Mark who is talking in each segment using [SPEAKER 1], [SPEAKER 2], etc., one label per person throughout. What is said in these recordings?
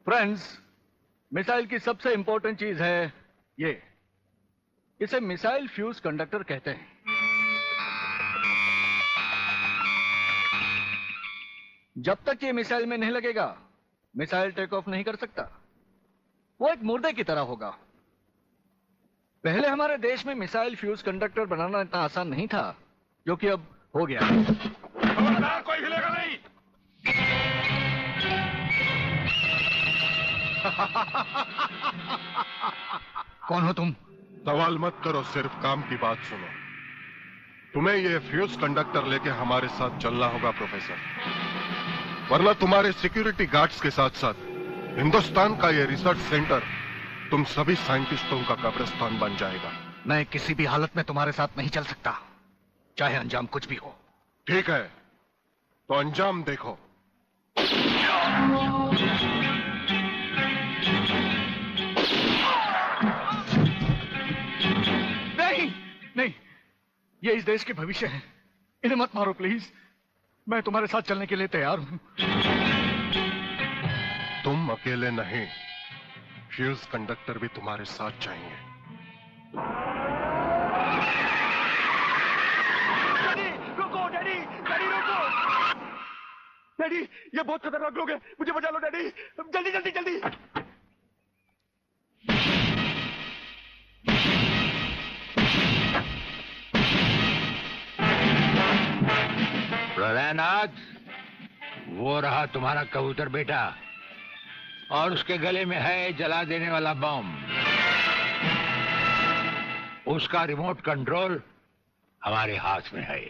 [SPEAKER 1] Friends, missile की सबसे important चीज है ये, इसे मिसाइल फ्यूज कंडक्टर कहते हैं। जब तक ये मिसाइल में नहीं लगेगा, मिसाइल टेक ऑफ नहीं कर सकता। वो एक मुर्दे की तरह होगा। पहले हमारे देश में मिसाइल फ्यूज कंडक्टर बनाना इतना आसान नहीं था, जो कि अब हो गया।
[SPEAKER 2] खबरदार, कोई हिलेगा नहीं।
[SPEAKER 1] कौन हो तुम?
[SPEAKER 2] सवाल मत करो, सिर्फ काम की बात सुनो। तुम्हें ये फ्यूज कंडक्टर लेके हमारे साथ चलना होगा प्रोफेसर, वरना तुम्हारे सिक्योरिटी गार्ड्स के साथ साथ हिंदुस्तान का ये रिसर्च सेंटर तुम सभी साइंटिस्टों का कब्रिस्तान बन जाएगा।
[SPEAKER 1] मैं किसी भी हालत में तुम्हारे साथ नहीं चल सकता, चाहे अंजाम कुछ भी हो।
[SPEAKER 2] ठीक है, तो अंजाम देखो।
[SPEAKER 1] नहीं नहीं, ये इस देश के भविष्य है, इन्हें मत मारो प्लीज। मैं तुम्हारे साथ चलने के लिए तैयार हूं।
[SPEAKER 2] तुम अकेले नहीं, फ्यूज कंडक्टर भी तुम्हारे साथ चाहिए।
[SPEAKER 3] डैडी रुको, डैडी डैडी रुको। डैडी, ये बहुत खतरनाक लोग हैं, मुझे बचा लो डैडी, जल्दी जल्दी जल्दी।
[SPEAKER 4] प्रलयनाथ, वो रहा तुम्हारा कबूतर बेटा, और उसके गले में है जला देने वाला बम। उसका रिमोट कंट्रोल हमारे हाथ में है।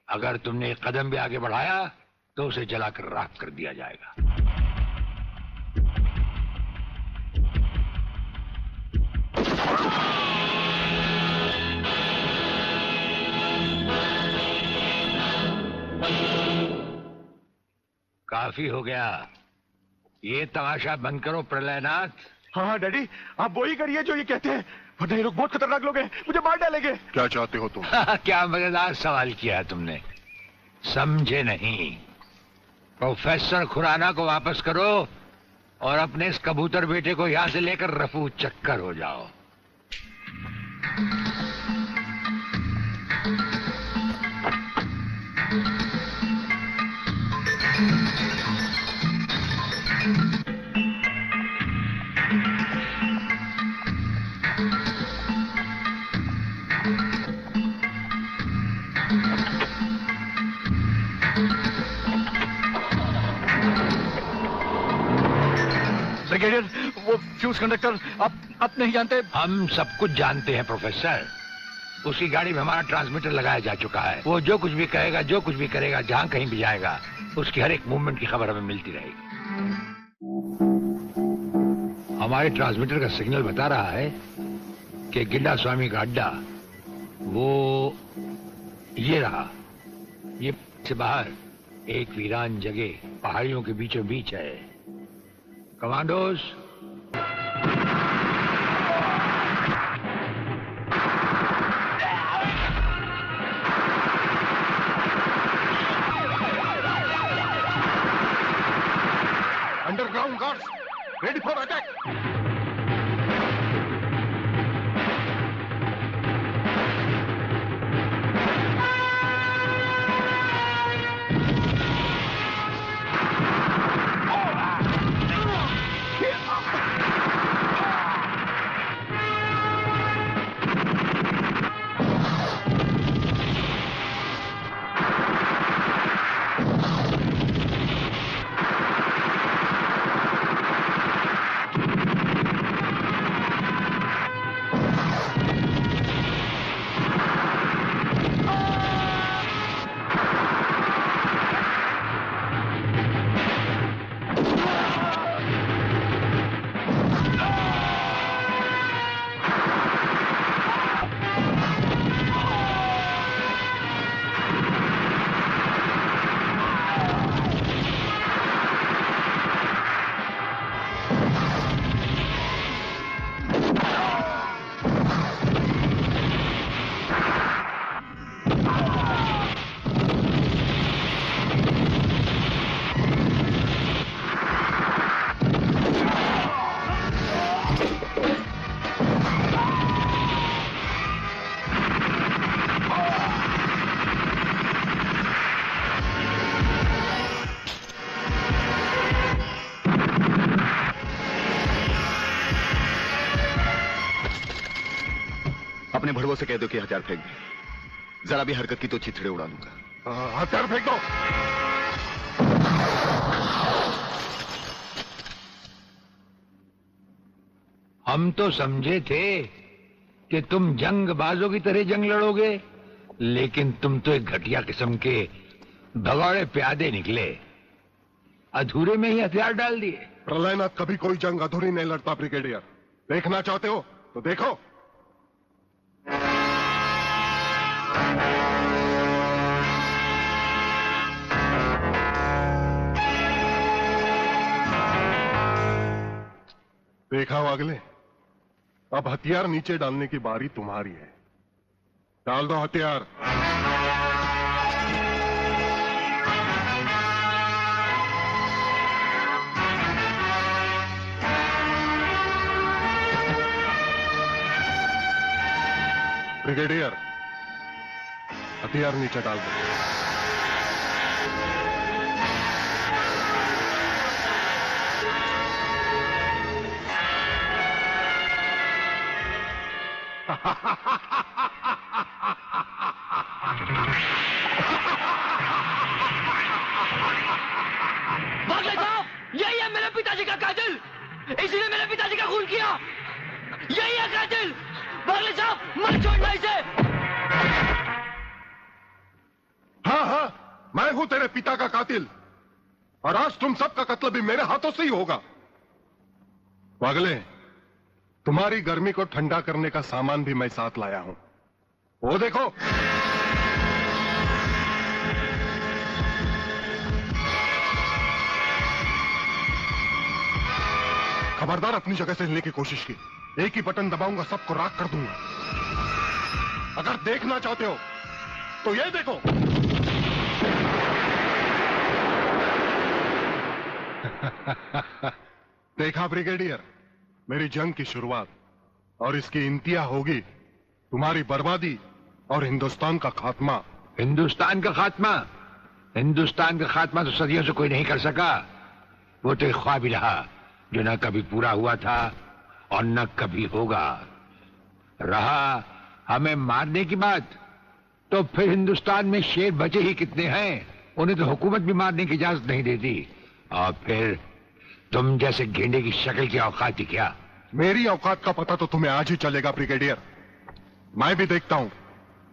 [SPEAKER 4] अगर तुमने एक कदम भी आगे बढ़ाया तो उसे जलाकर राख कर दिया जाएगा। काफी हो गया, ये तमाशा बंद करो प्रलयनाथ।
[SPEAKER 3] हाँ हाँ डैडी, आप वो ही करिए जो ये कहते हैं, वरना ये लोग बहुत खतरनाक लोग हैं, मुझे मार डालेंगे।
[SPEAKER 2] क्या चाहते हो तुम?
[SPEAKER 4] क्या मजेदार सवाल किया तुमने, समझे नहीं। प्रोफेसर खुराना को वापस करो और अपने इस कबूतर बेटे को यहां से लेकर रफू चक्कर हो जाओ।
[SPEAKER 1] ब्रिगेडियर, वो फ्यूज कंडक्टर आप नहीं जानते?
[SPEAKER 4] हम सब कुछ जानते हैं प्रोफेसर। उसकी गाड़ी में हमारा ट्रांसमीटर लगाया जा चुका है। वो जो कुछ भी कहेगा, जो कुछ भी करेगा, जहां कहीं भी जाएगा, उसकी हर एक मूवमेंट की खबर हमें मिलती रहेगी। हमारे ट्रांसमीटर का सिग्नल बता रहा है कि गिड्डा स्वामी का अड्डा वो ये रहा। ये से बाहर एक वीरान जगह पहाड़ियों के बीचों बीच है। Commandos,
[SPEAKER 2] underground guards ready for attack.
[SPEAKER 5] अपने भड़वों से कह दो कि हथियार फेंक दे। जरा भी हरकत की तो चिथड़े उड़ा दूंगा।
[SPEAKER 2] हथियार फेंक दो।
[SPEAKER 4] हम तो समझे थे कि तुम जंगबाजों की तरह जंग लड़ोगे, लेकिन तुम तो एक घटिया किस्म के भगौड़े प्यादे निकले। अधूरे में ही हथियार डाल दिए।
[SPEAKER 2] प्रलयनाथ कभी कोई जंग अधूरी नहीं लड़ता ब्रिगेडियर। देखना चाहते हो तो देखो। देखा वागले, अब हथियार नीचे डालने की बारी तुम्हारी है। डाल दो हथियार। ब्रिगेडियर, हथियार नीचे डाल दो।
[SPEAKER 1] बागले साहब, यही है मेरे पिताजी का कातिल। इसीने मेरे पिताजी का खून किया। यही है कातिल। बागले साहब, मत छोड़ना इसे।
[SPEAKER 2] हाँ, मैं हूं तेरे पिता का कातिल, और आज तुम सबका कत्ल भी मेरे हाथों से ही होगा। वागले, तुम्हारी गर्मी को ठंडा करने का सामान भी मैं साथ लाया हूं। वो देखो। खबरदार अपनी जगह से हिलने की कोशिश की। एक ही बटन दबाऊंगा, सबको राख कर दूंगा। अगर देखना चाहते हो तो ये देखो। देखा ब्रिगेडियर, मेरी जंग की शुरुआत, और इसकी इंतहा होगी तुम्हारी बर्बादी और हिंदुस्तान का खात्मा।
[SPEAKER 4] हिंदुस्तान का खात्मा? हिंदुस्तान का खात्मा तो सदियों से कोई नहीं कर सका। वो तो एक ख्वाब ही रहा जो न कभी पूरा हुआ था और न कभी होगा। रहा हमें मारने की बात, तो फिर हिंदुस्तान में शेर बचे ही कितने हैं। उन्हें तो हुकूमत भी मारने की इजाजत नहीं देती। और फिर तुम जैसे गेंडे की शक्ल की औकात ही क्या?
[SPEAKER 2] मेरी औकात का पता तो तुम्हें आज ही चलेगा ब्रिगेडियर। मैं भी देखता हूं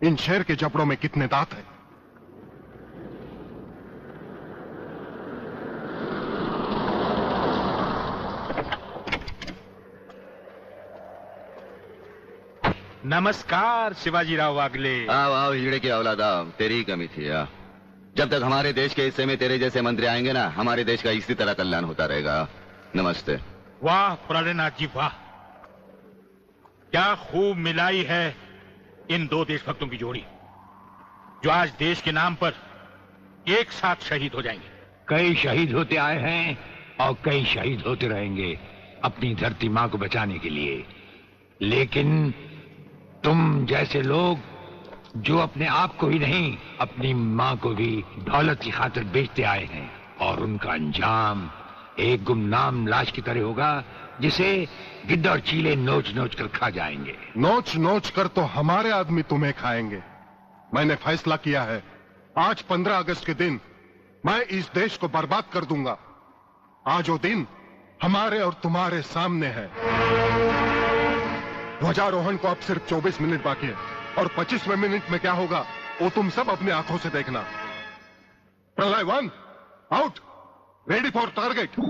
[SPEAKER 2] इन शेर के जबड़ों में कितने दांत हैं।
[SPEAKER 3] नमस्कार शिवाजीराव वागले।
[SPEAKER 5] आओ आओ हिजड़े की औलादा, तेरी ही कमी थी। जब तक हमारे देश के हिस्से में तेरे जैसे मंत्री आएंगे ना, हमारे देश का इसी तरह कल्याण होता रहेगा। नमस्ते।
[SPEAKER 3] वाह प्रलयनाथ जी वाह, क्या खूब मिलाई है इन दो देशभक्तों की जोड़ी, जो आज देश के नाम पर एक साथ शहीद हो जाएंगे।
[SPEAKER 4] कई शहीद होते आए हैं और कई शहीद होते रहेंगे अपनी धरती मां को बचाने के लिए। लेकिन तुम जैसे लोग जो अपने आप को ही नहीं, अपनी मां को भी दौलत की खातिर बेचते आए हैं, और उनका अंजाम एक गुमनाम लाश की तरह होगा जिसे गिद्ध और चीले नोच नोच कर खा जाएंगे।
[SPEAKER 2] नोच नोच कर तो हमारे आदमी तुम्हें खाएंगे। मैंने फैसला किया है, आज 15 अगस्त के दिन मैं इस देश को बर्बाद कर दूंगा। आज वो दिन हमारे और तुम्हारे सामने है। ध्वजारोहण को अब सिर्फ 24 मिनट बाकी है, और 25वें मिनट में क्या होगा वो तुम सब अपनी आंखों से देखना। प्रलय 1 आउट, रेडी फॉर टारगेट।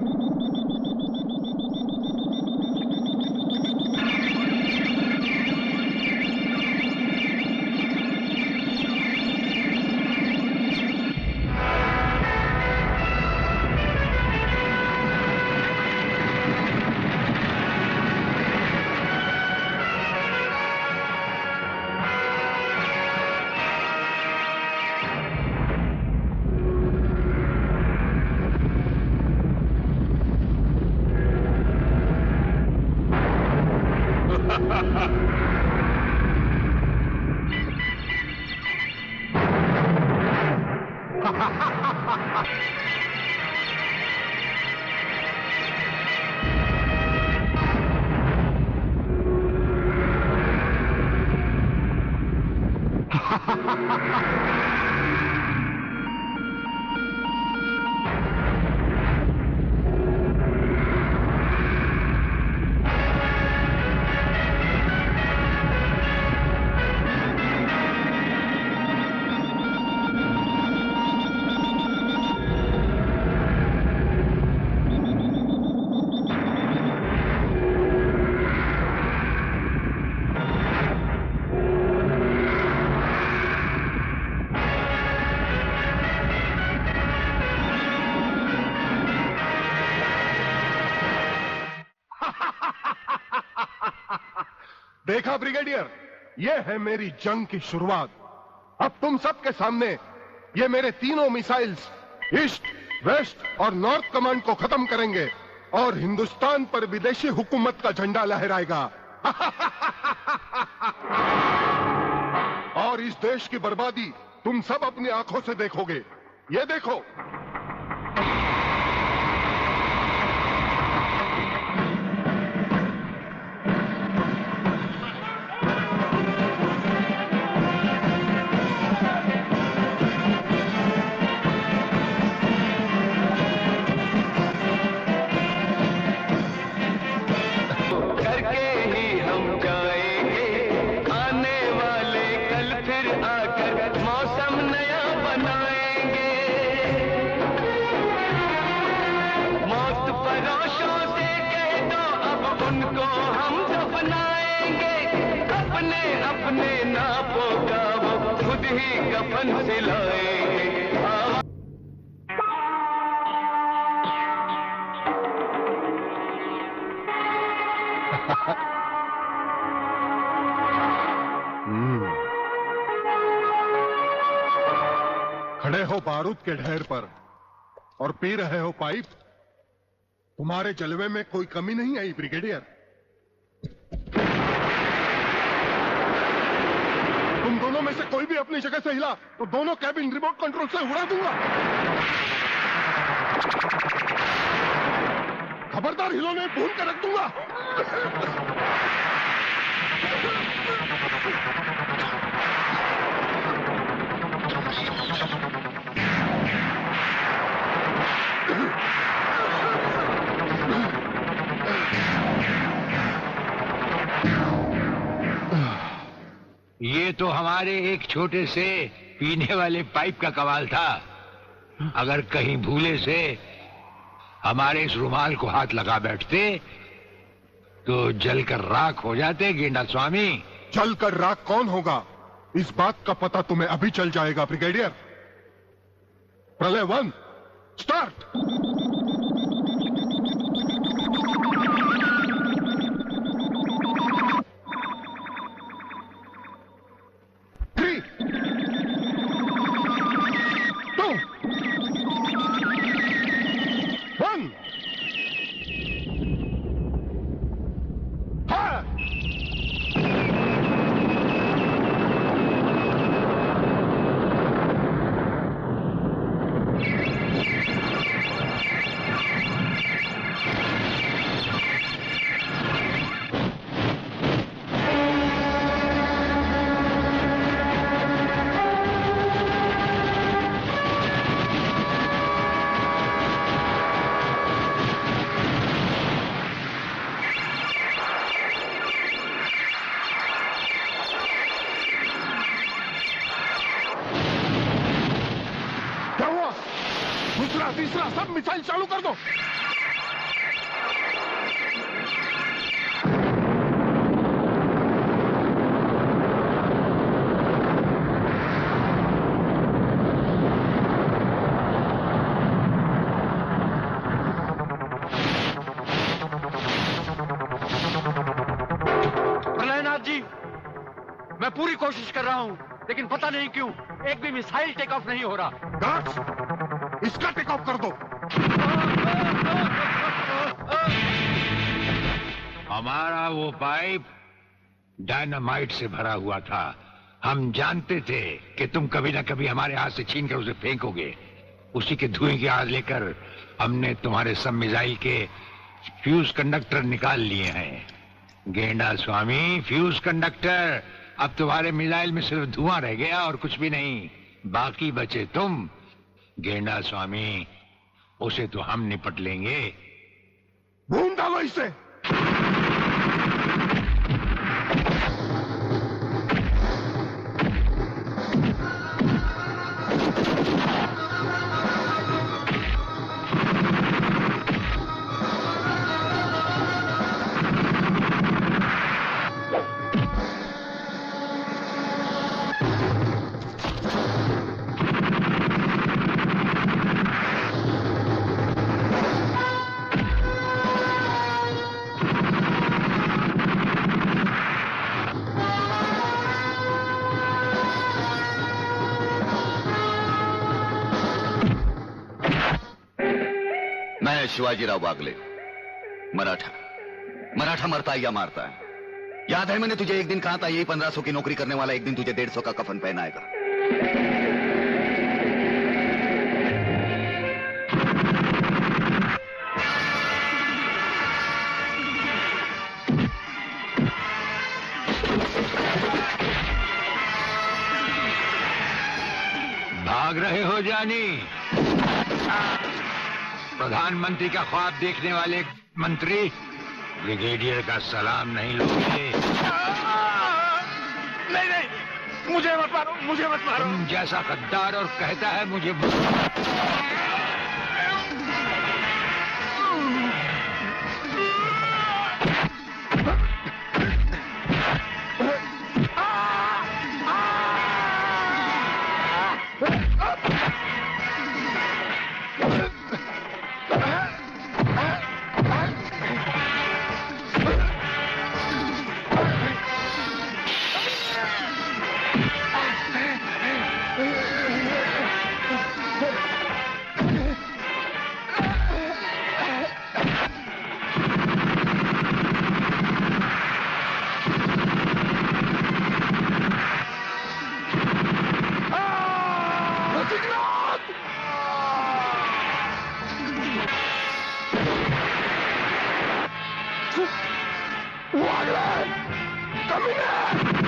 [SPEAKER 2] देखा ब्रिगेडियर, ये है मेरी जंग की शुरुआत। अब तुम सबके सामने ये मेरे तीनों मिसाइल्स ईस्ट, वेस्ट और नॉर्थ कमांड को खत्म करेंगे और हिंदुस्तान पर विदेशी हुकूमत का झंडा लहराएगा। और इस देश की बर्बादी तुम सब अपनी आंखों से देखोगे। ये देखो, खड़े हो बारूद के ढेर पर और पी रहे हो पाइप। तुम्हारे जलवे में कोई कमी नहीं आई ब्रिगेडियर। तुम दोनों में से कोई भी अपनी जगह से हिला तो दोनों कैबिन रिमोट कंट्रोल से उड़ा दूंगा। खबरदार हिलोने भून कर रख दूंगा।
[SPEAKER 4] ये तो हमारे एक छोटे से पीने वाले पाइप का कमाल था। अगर कहीं भूले से हमारे इस रुमाल को हाथ लगा बैठते तो जलकर राख हो जाते गेंडा स्वामी।
[SPEAKER 2] जलकर राख कौन होगा, इस बात का पता तुम्हें अभी चल जाएगा ब्रिगेडियर। प्रलय 1 स्टार्ट। दूसरा तीसरा सब मिसाइल चालू कर दो।
[SPEAKER 3] प्रलयनाथ जी, मैं पूरी कोशिश कर रहा हूं, लेकिन पता नहीं क्यों एक भी मिसाइल टेक ऑफ नहीं हो रहा।
[SPEAKER 2] गार्ड्स, इसका टेक ऑफ कर दो।
[SPEAKER 4] हमारा वो पाइप डायनामाइट से भरा हुआ था। हम जानते थे कि तुम कभी ना कभी हमारे हाथ से छीन कर उसे फेंकोगे। उसी के धुएं की आग लेकर हमने तुम्हारे सब मिसाइल के फ्यूज कंडक्टर निकाल लिए हैं। गेंडा स्वामी, फ्यूज कंडक्टर अब तुम्हारे मिसाइल में सिर्फ धुआं रह गया और कुछ भी नहीं। बाकी बचे तुम, गेंडा स्वामी। उसे तो हम निपट लेंगे।
[SPEAKER 2] भून डालो इसे।
[SPEAKER 5] मैं शिवाजीराव बागले, मराठा मरता है या मारता है। याद है मैंने तुझे एक दिन कहा था, यही 1500 की नौकरी करने वाला एक दिन तुझे 150 का कफन पहनाएगा।
[SPEAKER 4] भाग रहे हो जानी? प्रधानमंत्री का ख्वाब देखने वाले मंत्री ब्रिगेडियर का सलाम नहीं लोगे?
[SPEAKER 3] नहीं नहीं, मुझे मत मारो, मुझे मत मारो।
[SPEAKER 4] तुम जैसा गद्दार और कहता है मुझे
[SPEAKER 3] Come here!